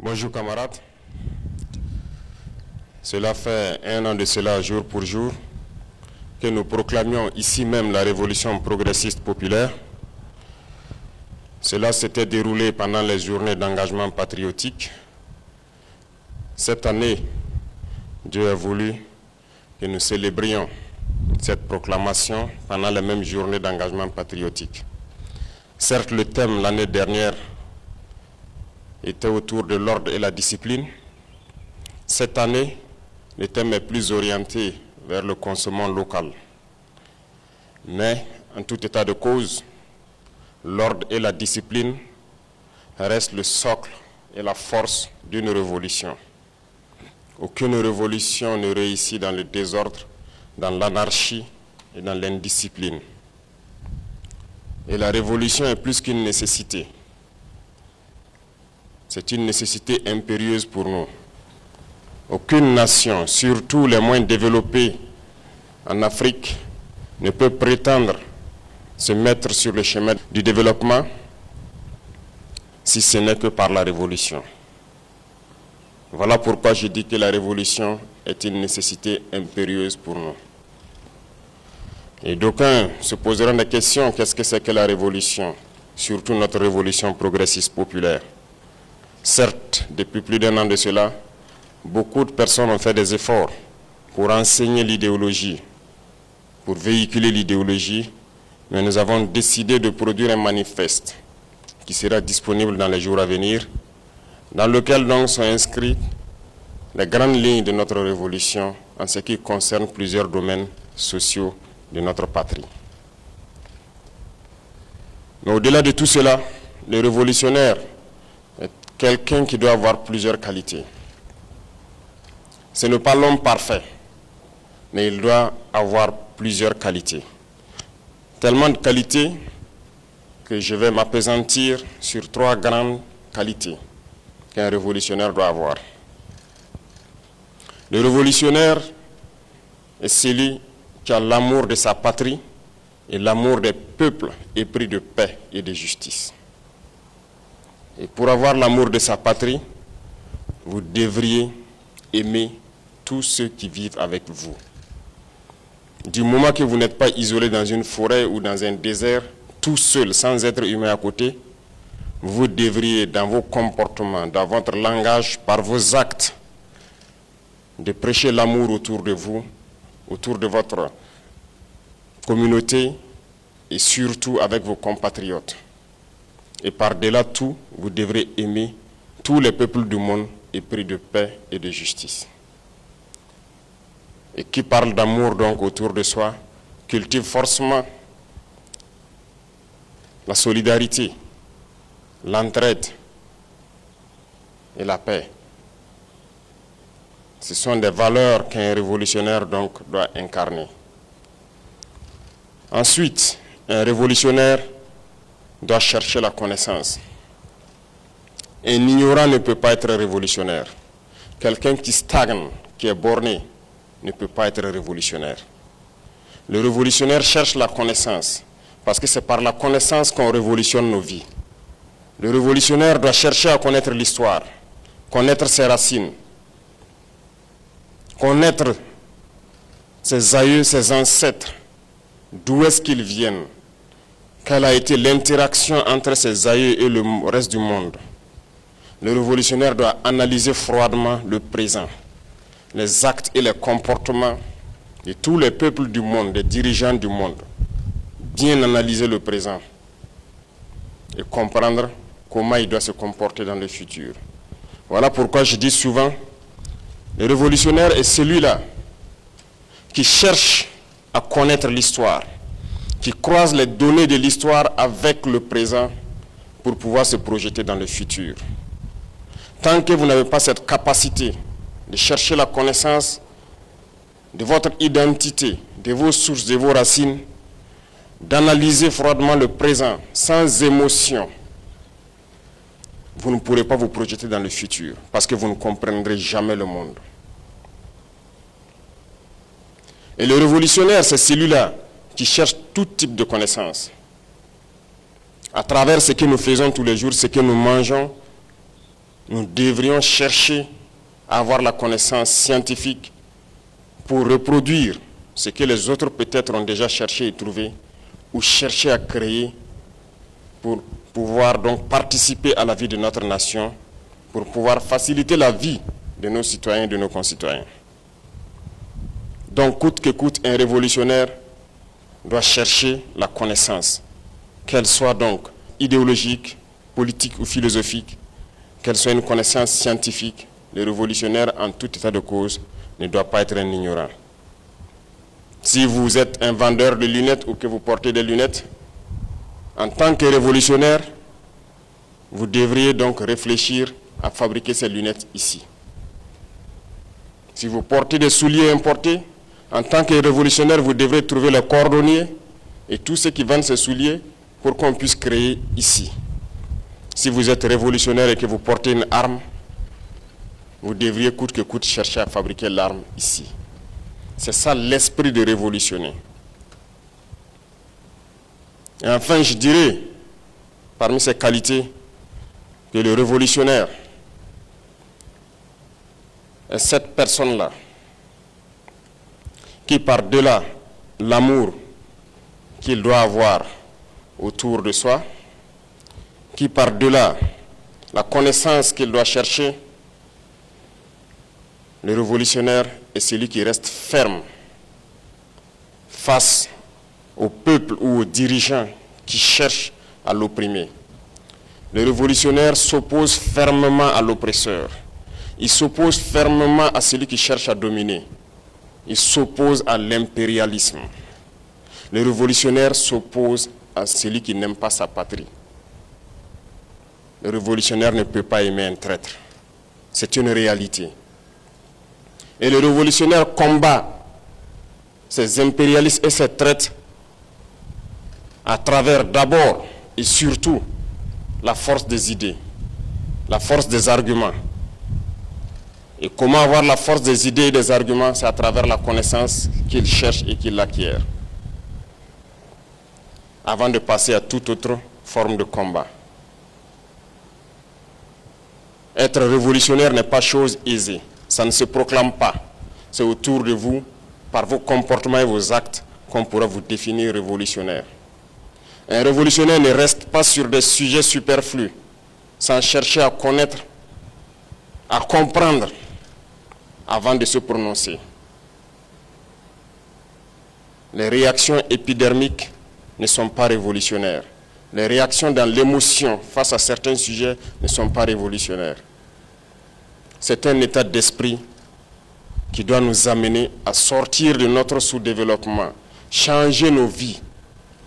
Bonjour camarades. Cela fait un an de cela, jour pour jour, que nous proclamions ici même la révolution progressiste populaire. Cela s'était déroulé pendant les journées d'engagement patriotique. Cette année, Dieu a voulu que nous célébrions cette proclamation pendant les mêmes journées d'engagement patriotique. Certes, le thème l'année dernière était autour de l'ordre et la discipline. Cette année, le thème est plus orienté vers le consommant local. Mais, en tout état de cause, l'ordre et la discipline restent le socle et la force d'une révolution. Aucune révolution ne réussit dans le désordre, dans l'anarchie et dans l'indiscipline. Et la révolution est plus qu'une nécessité. C'est une nécessité impérieuse pour nous. Aucune nation, surtout les moins développées en Afrique, ne peut prétendre se mettre sur le chemin du développement si ce n'est que par la révolution. Voilà pourquoi je dis que la révolution est une nécessité impérieuse pour nous. Et d'aucuns se poseront des questions, qu'est-ce que c'est que la révolution? Surtout notre révolution progressiste populaire. Certes, depuis plus d'un an de cela, beaucoup de personnes ont fait des efforts pour enseigner l'idéologie, pour véhiculer l'idéologie, mais nous avons décidé de produire un manifeste qui sera disponible dans les jours à venir, dans lequel donc sont inscrites les grandes lignes de notre révolution en ce qui concerne plusieurs domaines sociaux de notre patrie. Mais au-delà de tout cela, le révolutionnaire est quelqu'un qui doit avoir plusieurs qualités. Ce n'est pas l'homme parfait, mais il doit avoir plusieurs qualités. Tellement de qualités que je vais m'appesantir sur 3 grandes qualités qu'un révolutionnaire doit avoir. Le révolutionnaire est celui qui a l'amour de sa patrie et l'amour des peuples épris de paix et de justice. Et pour avoir l'amour de sa patrie, vous devriez aimer tous ceux qui vivent avec vous. Du moment que vous n'êtes pas isolé dans une forêt ou dans un désert, tout seul, sans être humain à côté, vous devriez, dans vos comportements, dans votre langage, par vos actes, de prêcher l'amour autour de vous, autour de votre communauté et surtout avec vos compatriotes. Et par-delà tout, vous devrez aimer tous les peuples du monde épris de paix et de justice. Et qui parle d'amour donc autour de soi, cultive forcément la solidarité, l'entraide et la paix. Ce sont des valeurs qu'un révolutionnaire donc doit incarner. Ensuite, un révolutionnaire doit chercher la connaissance. Un ignorant ne peut pas être révolutionnaire. Quelqu'un qui stagne, qui est borné, ne peut pas être révolutionnaire. Le révolutionnaire cherche la connaissance, parce que c'est par la connaissance qu'on révolutionne nos vies. Le révolutionnaire doit chercher à connaître l'histoire, connaître ses racines, connaître ses aïeux, ses ancêtres, d'où est-ce qu'ils viennent, quelle a été l'interaction entre ses aïeux et le reste du monde. Le révolutionnaire doit analyser froidement le présent, les actes et les comportements de tous les peuples du monde, des dirigeants du monde. Bien analyser le présent et comprendre comment il doit se comporter dans le futur. Voilà pourquoi je dis souvent, le révolutionnaire est celui-là qui cherche à connaître l'histoire, qui croise les données de l'histoire avec le présent pour pouvoir se projeter dans le futur. Tant que vous n'avez pas cette capacité de chercher la connaissance de votre identité, de vos sources, de vos racines, d'analyser froidement le présent sans émotion, vous ne pourrez pas vous projeter dans le futur parce que vous ne comprendrez jamais le monde. Et le révolutionnaire, c'est celui-là qui cherche tout type de connaissances. À travers ce que nous faisons tous les jours, ce que nous mangeons, nous devrions chercher à avoir la connaissance scientifique pour reproduire ce que les autres peut-être ont déjà cherché et trouvé, ou chercher à créer pour pouvoir donc participer à la vie de notre nation, pour pouvoir faciliter la vie de nos citoyens et de nos concitoyens. Donc, coûte que coûte, un révolutionnaire doit chercher la connaissance, qu'elle soit donc idéologique, politique ou philosophique, qu'elle soit une connaissance scientifique. Le révolutionnaire, en tout état de cause, ne doit pas être un ignorant. Si vous êtes un vendeur de lunettes ou que vous portez des lunettes, en tant que révolutionnaire, vous devriez donc réfléchir à fabriquer ces lunettes ici. Si vous portez des souliers importés, en tant que révolutionnaire, vous devrez trouver les cordonniers et tous ceux qui vendent ces souliers pour qu'on puisse créer ici. Si vous êtes révolutionnaire et que vous portez une arme, vous devriez coûte que coûte chercher à fabriquer l'arme ici. C'est ça l'esprit de révolutionner. Et enfin, je dirais, parmi ces qualités, que le révolutionnaire est cette personne-là qui, par-delà l'amour qu'il doit avoir autour de soi, qui, par-delà la connaissance qu'il doit chercher, le révolutionnaire est celui qui reste ferme face au peuple ou aux dirigeants qui cherchent à l'opprimer. Le révolutionnaire s'oppose fermement à l'oppresseur. Il s'oppose fermement à celui qui cherche à dominer. Il s'oppose à l'impérialisme. Le révolutionnaire s'oppose à celui qui n'aime pas sa patrie. Le révolutionnaire ne peut pas aimer un traître. C'est une réalité. Et le révolutionnaire combat ces impérialistes et ces traîtres à travers d'abord et surtout la force des idées, la force des arguments. Et comment avoir la force des idées et des arguments? C'est à travers la connaissance qu'il cherche et qu'il acquiert, avant de passer à toute autre forme de combat. Être révolutionnaire n'est pas chose aisée. Ça ne se proclame pas. C'est autour de vous, par vos comportements et vos actes, qu'on pourra vous définir révolutionnaire. Un révolutionnaire ne reste pas sur des sujets superflus, sans chercher à connaître, à comprendre, avant de se prononcer. Les réactions épidermiques ne sont pas révolutionnaires. Les réactions dans l'émotion face à certains sujets ne sont pas révolutionnaires. C'est un état d'esprit qui doit nous amener à sortir de notre sous-développement, changer nos vies,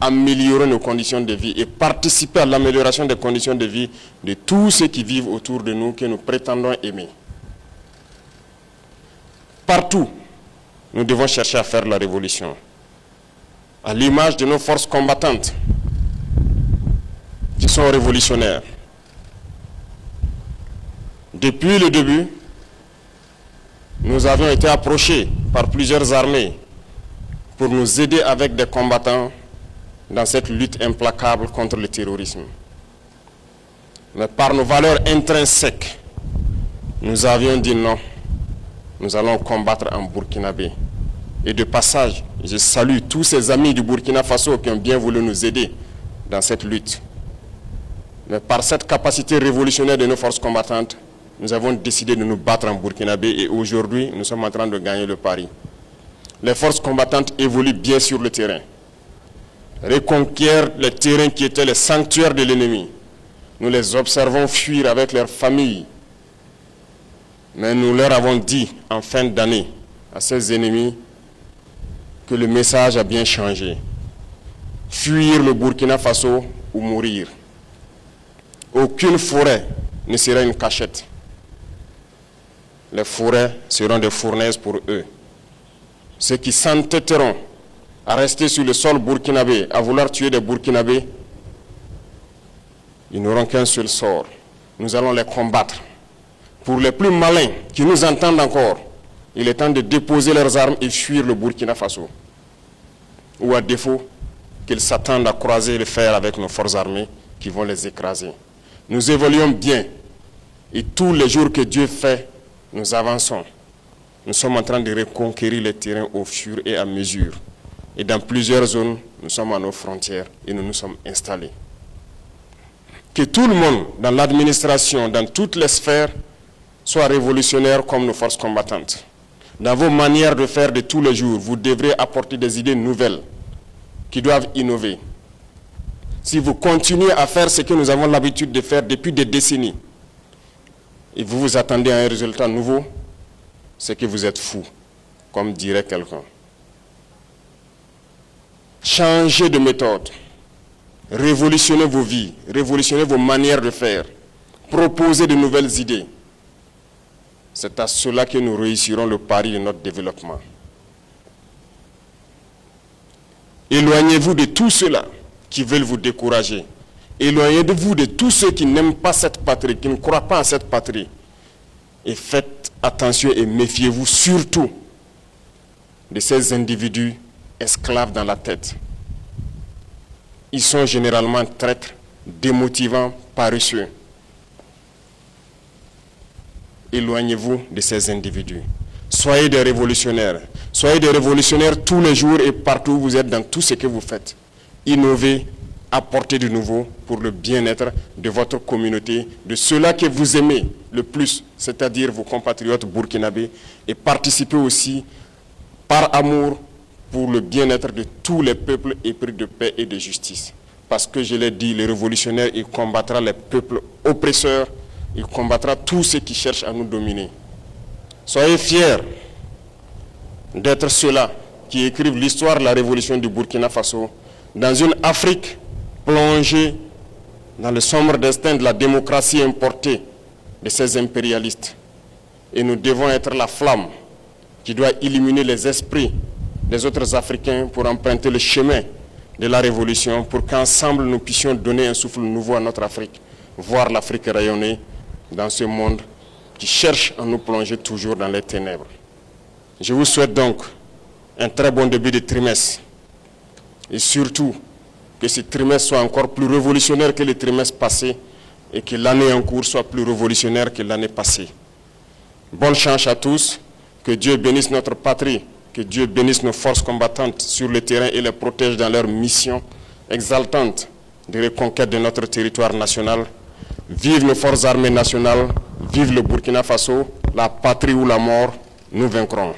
améliorer nos conditions de vie et participer à l'amélioration des conditions de vie de tous ceux qui vivent autour de nous, que nous prétendons aimer. Partout, nous devons chercher à faire la révolution. À l'image de nos forces combattantes, qui sont révolutionnaires. Depuis le début, nous avions été approchés par plusieurs armées pour nous aider avec des combattants dans cette lutte implacable contre le terrorisme. Mais par nos valeurs intrinsèques, nous avions dit non, nous allons combattre en burkinabé. Et de passage, je salue tous ces amis du Burkina Faso qui ont bien voulu nous aider dans cette lutte. Mais par cette capacité révolutionnaire de nos forces combattantes, nous avons décidé de nous battre en burkinabé et aujourd'hui, nous sommes en train de gagner le pari. Les forces combattantes évoluent bien sur le terrain, reconquièrent les terrains qui étaient les sanctuaires de l'ennemi. Nous les observons fuir avec leurs familles. Mais nous leur avons dit en fin d'année à ces ennemis que le message a bien changé. Fuir le Burkina Faso ou mourir. Aucune forêt ne sera une cachette. Les forêts seront des fournaises pour eux. Ceux qui s'entêteront à rester sur le sol burkinabé, à vouloir tuer des Burkinabés, ils n'auront qu'un seul sort. Nous allons les combattre. Pour les plus malins qui nous entendent encore, il est temps de déposer leurs armes et fuir le Burkina Faso. Ou à défaut, qu'ils s'attendent à croiser le fer avec nos forces armées qui vont les écraser. Nous évoluons bien Et tous les jours que Dieu fait, nous avançons. Nous sommes en train de reconquérir les terrains au fur et à mesure. Et dans plusieurs zones, nous sommes à nos frontières et nous nous sommes installés. Que tout le monde, dans l'administration, dans toutes les sphères, soit révolutionnaire comme nos forces combattantes. Dans vos manières de faire de tous les jours, vous devrez apporter des idées nouvelles qui doivent innover. Si vous continuez à faire ce que nous avons l'habitude de faire depuis des décennies, et vous vous attendez à un résultat nouveau, c'est que vous êtes fou, comme dirait quelqu'un. Changez de méthode, révolutionnez vos vies, révolutionnez vos manières de faire, proposez de nouvelles idées. C'est à cela que nous réussirons le pari de notre développement. Éloignez-vous de tous ceux-là qui veulent vous décourager. Éloignez-vous de tous ceux qui n'aiment pas cette patrie, qui ne croient pas en cette patrie. Et faites attention et méfiez-vous surtout de ces individus esclaves dans la tête. Ils sont généralement traîtres, démotivants, paresseux. Éloignez-vous de ces individus. Soyez des révolutionnaires. Soyez des révolutionnaires tous les jours et partout où vous êtes dans tout ce que vous faites. Innovez, apportez du nouveau pour le bien-être de votre communauté, de ceux-là que vous aimez le plus, c'est-à-dire vos compatriotes burkinabés, et participez aussi par amour pour le bien-être de tous les peuples épris de paix et de justice. Parce que je l'ai dit, le révolutionnaire, il combattra les peuples oppresseurs, il combattra tous ceux qui cherchent à nous dominer. Soyez fiers d'être ceux-là qui écrivent l'histoire de la révolution du Burkina Faso dans une Afrique plongée dans le sombre destin de la démocratie importée de ces impérialistes. Et nous devons être la flamme qui doit illuminer les esprits des autres Africains pour emprunter le chemin de la révolution, pour qu'ensemble nous puissions donner un souffle nouveau à notre Afrique, voir l'Afrique rayonner dans ce monde qui cherche à nous plonger toujours dans les ténèbres. Je vous souhaite donc un très bon début de trimestre et surtout que ce trimestre soit encore plus révolutionnaire que le trimestre passé et que l'année en cours soit plus révolutionnaire que l'année passée. Bonne chance à tous, que Dieu bénisse notre patrie, que Dieu bénisse nos forces combattantes sur le terrain et les protège dans leur mission exaltante de reconquête de notre territoire national. Vive nos forces armées nationales, vive le Burkina Faso, la patrie ou la mort, nous vaincrons.